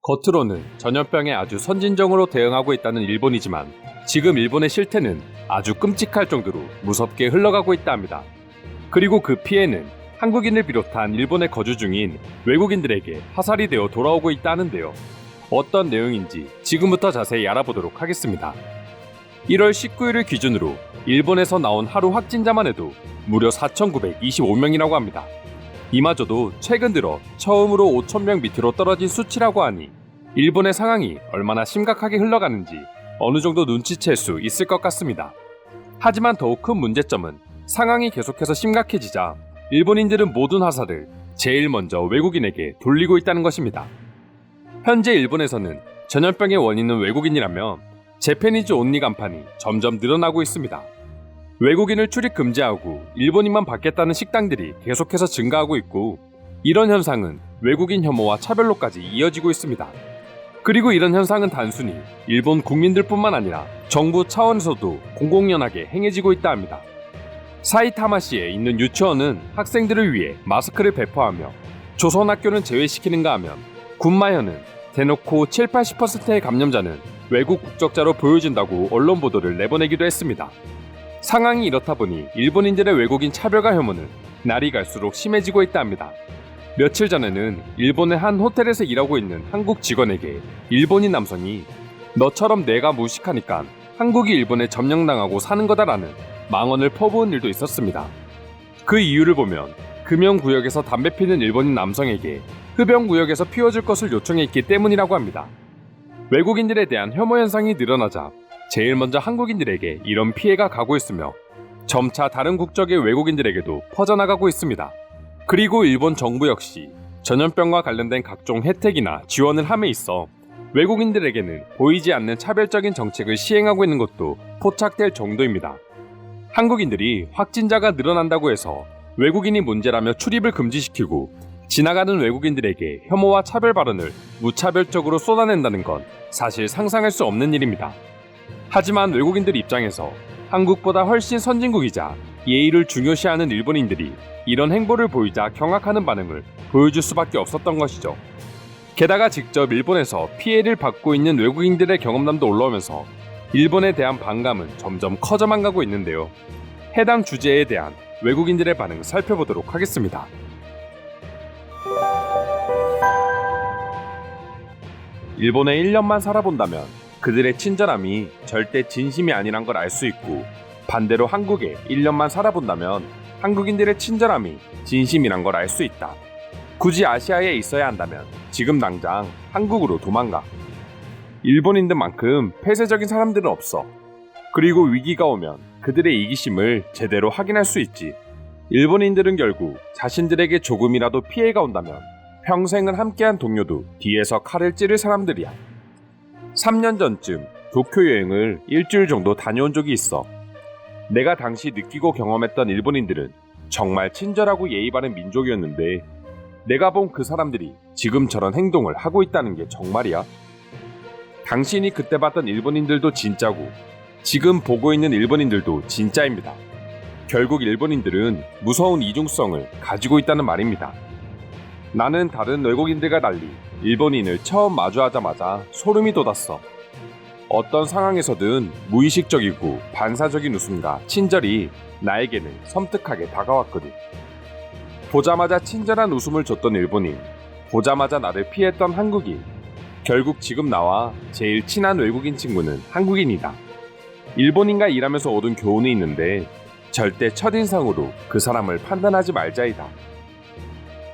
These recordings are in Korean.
겉으로는 전염병에 아주 선진적으로 대응하고 있다는 일본이지만 지금 일본의 실태는 아주 끔찍할 정도로 무섭게 흘러가고 있다 합니다. 그리고 그 피해는 한국인을 비롯한 일본에 거주 중인 외국인들에게 화살이 되어 돌아오고 있다는데요. 어떤 내용인지 지금부터 자세히 알아보도록 하겠습니다. 1월 19일을 기준으로 일본에서 나온 하루 확진자만 해도 무려 4,925명이라고 합니다. 이마저도 최근 들어 처음으로 5,000명 밑으로 떨어진 수치라고 하니 일본의 상황이 얼마나 심각하게 흘러가는지 어느 정도 눈치챌 수 있을 것 같습니다. 하지만 더욱 큰 문제점은 상황이 계속해서 심각해지자 일본인들은 모든 화살을 제일 먼저 외국인에게 돌리고 있다는 것입니다. 현재 일본에서는 전염병의 원인은 외국인이라며 재패니즈 온리 간판이 점점 늘어나고 있습니다. 외국인을 출입 금지하고 일본인만 받겠다는 식당들이 계속해서 증가하고 있고, 이런 현상은 외국인 혐오와 차별로까지 이어지고 있습니다. 그리고 이런 현상은 단순히 일본 국민들뿐만 아니라 정부 차원에서도 공공연하게 행해지고 있다 합니다. 사이타마시에 있는 유치원은 학생들을 위해 마스크를 배포하며 조선학교는 제외시키는가 하면, 군마현은 대놓고 7-80%의 감염자는 외국 국적자로 보여진다고 언론 보도를 내보내기도 했습니다. 상황이 이렇다 보니 일본인들의 외국인 차별과 혐오는 날이 갈수록 심해지고 있다 합니다. 며칠 전에는 일본의 한 호텔에서 일하고 있는 한국 직원에게 일본인 남성이 "너처럼 내가 무식하니까 한국이 일본에 점령당하고 사는 거다라는 망언을 퍼부은 일도 있었습니다. 그 이유를 보면 금연구역에서 담배 피는 일본인 남성에게 흡연구역에서 피워줄 것을 요청했기 때문이라고 합니다. 외국인들에 대한 혐오 현상이 늘어나자 제일 먼저 한국인들에게 이런 피해가 가고 있으며 점차 다른 국적의 외국인들에게도 퍼져나가고 있습니다. 그리고 일본 정부 역시 전염병과 관련된 각종 혜택이나 지원을 함에 있어 외국인들에게는 보이지 않는 차별적인 정책을 시행하고 있는 것도 포착될 정도입니다. 한국인들이 확진자가 늘어난다고 해서 외국인이 문제라며 출입을 금지시키고 지나가는 외국인들에게 혐오와 차별 발언을 무차별적으로 쏟아낸다는 건 사실 상상할 수 없는 일입니다. 하지만 외국인들 입장에서 한국보다 훨씬 선진국이자 예의를 중요시하는 일본인들이 이런 행보를 보이자 경악하는 반응을 보여줄 수밖에 없었던 것이죠. 게다가 직접 일본에서 피해를 받고 있는 외국인들의 경험담도 올라오면서 일본에 대한 반감은 점점 커져만 가고 있는데요. 해당 주제에 대한 외국인들의 반응 살펴보도록 하겠습니다. 일본에 1년만 살아본다면 그들의 친절함이 절대 진심이 아니란 걸 알 수 있고, 반대로 한국에 1년만 살아본다면 한국인들의 친절함이 진심이란 걸 알 수 있다. 굳이 아시아에 있어야 한다면 지금 당장 한국으로 도망가. 일본인들만큼 폐쇄적인 사람들은 없어. 그리고 위기가 오면 그들의 이기심을 제대로 확인할 수 있지. 일본인들은 결국 자신들에게 조금이라도 피해가 온다면 평생을 함께한 동료도 뒤에서 칼을 찌를 사람들이야. 3년 전쯤 도쿄 여행을 일주일 정도 다녀온 적이 있어. 내가 당시 느끼고 경험했던 일본인들은 정말 친절하고 예의 바른 민족이었는데, 내가 본 그 사람들이 지금 저런 행동을 하고 있다는 게 정말이야? 당신이 그때 봤던 일본인들도 진짜고 지금 보고 있는 일본인들도 진짜입니다. 결국 일본인들은 무서운 이중성을 가지고 있다는 말입니다. 나는 다른 외국인들과 달리 일본인을 처음 마주하자마자 소름이 돋았어. 어떤 상황에서든 무의식적이고 반사적인 웃음과 친절이 나에게는 섬뜩하게 다가왔거든. 보자마자 친절한 웃음을 줬던 일본인, 보자마자 나를 피했던 한국인, 결국 지금 나와 제일 친한 외국인 친구는 한국인이다. 일본인과 일하면서 얻은 교훈이 있는데, 절대 첫인상으로 그 사람을 판단하지 말자이다.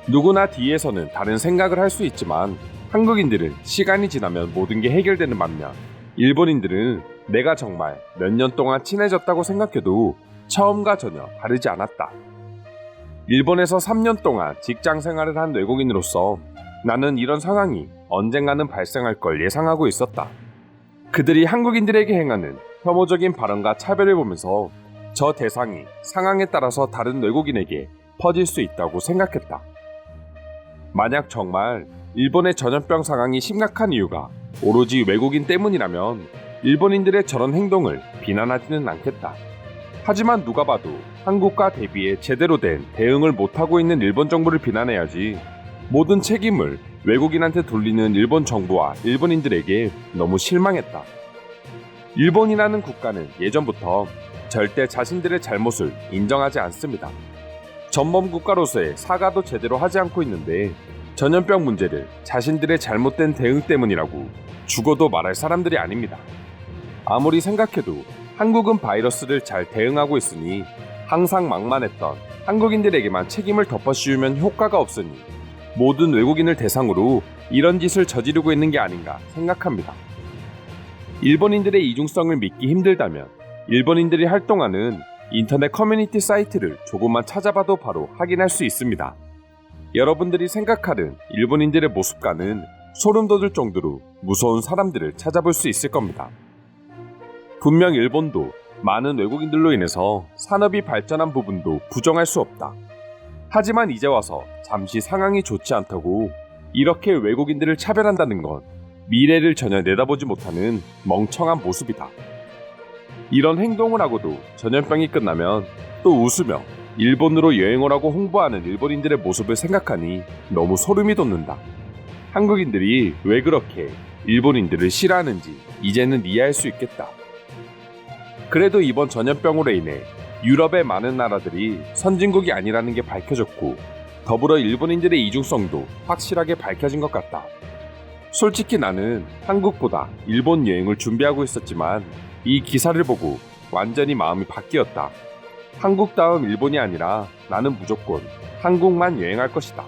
누구나 뒤에서는 다른 생각을 할 수 있지만 한국인들은 시간이 지나면 모든 게 해결되는 반면, 일본인들은 내가 정말 몇 년 동안 친해졌다고 생각해도 처음과 전혀 다르지 않았다. 일본에서 3년 동안 직장 생활을 한 외국인으로서 나는 이런 상황이 언젠가는 발생할 걸 예상하고 있었다. 그들이 한국인들에게 행하는 혐오적인 발언과 차별을 보면서 저 대상이 상황에 따라서 다른 외국인에게 퍼질 수 있다고 생각했다. 만약 정말 일본의 전염병 상황이 심각한 이유가 오로지 외국인 때문이라면 일본인들의 저런 행동을 비난하지는 않겠다. 하지만 누가 봐도 한국과 대비해 제대로 된 대응을 못하고 있는 일본 정부를 비난해야지 모든 책임을 외국인한테 돌리는 일본 정부와 일본인들에게 너무 실망했다. 일본이라는 국가는 예전부터 절대 자신들의 잘못을 인정하지 않습니다. 전범 국가로서의 사과도 제대로 하지 않고 있는데 전염병 문제를 자신들의 잘못된 대응 때문이라고 죽어도 말할 사람들이 아닙니다. 아무리 생각해도 한국은 바이러스를 잘 대응하고 있으니 항상 막말했던 한국인들에게만 책임을 덮어씌우면 효과가 없으니 모든 외국인을 대상으로 이런 짓을 저지르고 있는 게 아닌가 생각합니다. 일본인들의 이중성을 믿기 힘들다면 일본인들이 활동하는 인터넷 커뮤니티 사이트를 조금만 찾아봐도 바로 확인할 수 있습니다. 여러분들이 생각하는 일본인들의 모습과는 소름 돋을 정도로 무서운 사람들을 찾아볼 수 있을 겁니다. 분명 일본도 많은 외국인들로 인해서 산업이 발전한 부분도 부정할 수 없다. 하지만 이제 와서 잠시 상황이 좋지 않다고 이렇게 외국인들을 차별한다는 건 미래를 전혀 내다보지 못하는 멍청한 모습이다. 이런 행동을 하고도 전염병이 끝나면 또 웃으며 일본으로 여행 오라고 홍보하는 일본인들의 모습을 생각하니 너무 소름이 돋는다. 한국인들이 왜 그렇게 일본인들을 싫어하는지 이제는 이해할 수 있겠다. 그래도 이번 전염병으로 인해 유럽의 많은 나라들이 선진국이 아니라는 게 밝혀졌고 더불어 일본인들의 이중성도 확실하게 밝혀진 것 같다. 솔직히 나는 한국보다 일본 여행을 준비하고 있었지만 이 기사를 보고 완전히 마음이 바뀌었다. 한국 다음 일본이 아니라 나는 무조건 한국만 여행할 것이다.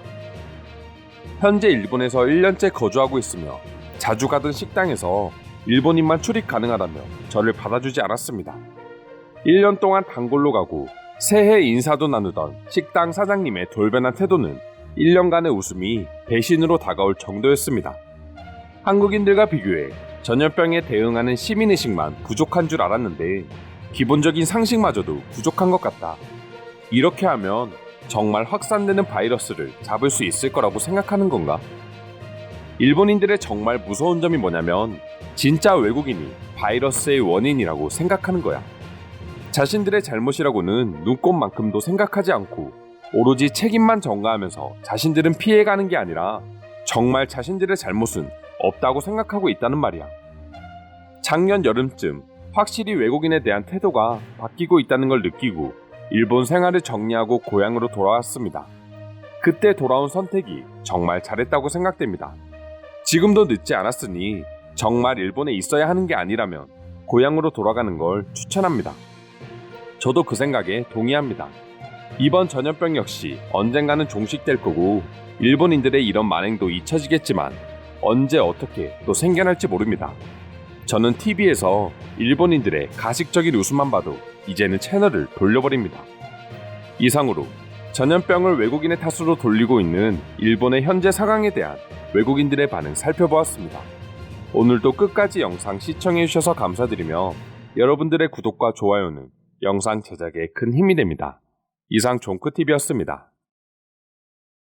현재 일본에서 1년째 거주하고 있으며 자주 가던 식당에서 일본인만 출입 가능하다며 저를 받아주지 않았습니다. 1년 동안 단골로 가고 새해 인사도 나누던 식당 사장님의 돌변한 태도는 1년간의 웃음이 배신으로 다가올 정도였습니다. 한국인들과 비교해 전염병에 대응하는 시민의식만 부족한 줄 알았는데 기본적인 상식마저도 부족한 것 같다. 이렇게 하면 정말 확산되는 바이러스를 잡을 수 있을 거라고 생각하는 건가? 일본인들의 정말 무서운 점이 뭐냐면 진짜 외국인이 바이러스의 원인이라고 생각하는 거야. 자신들의 잘못이라고는 눈꼽만큼도 생각하지 않고 오로지 책임만 전가하면서 자신들은 피해가는 게 아니라 정말 자신들의 잘못은 없다고 생각하고 있다는 말이야. 작년 여름쯤 확실히 외국인에 대한 태도가 바뀌고 있다는 걸 느끼고 일본 생활을 정리하고 고향으로 돌아왔습니다. 그때 돌아온 선택이 정말 잘했다고 생각됩니다. 지금도 늦지 않았으니 정말 일본에 있어야 하는 게 아니라면 고향으로 돌아가는 걸 추천합니다. 저도 그 생각에 동의합니다. 이번 전염병 역시 언젠가는 종식될 거고 일본인들의 이런 만행도 잊혀지겠지만 언제 어떻게 또 생겨날지 모릅니다. 저는 TV에서 일본인들의 가식적인 웃음만 봐도 이제는 채널을 돌려버립니다. 이상으로 전염병을 외국인의 탓으로 돌리고 있는 일본의 현재 상황에 대한 외국인들의 반응 살펴보았습니다. 오늘도 끝까지 영상 시청해주셔서 감사드리며 여러분들의 구독과 좋아요는 영상 제작에 큰 힘이 됩니다. 이상 종크TV였습니다.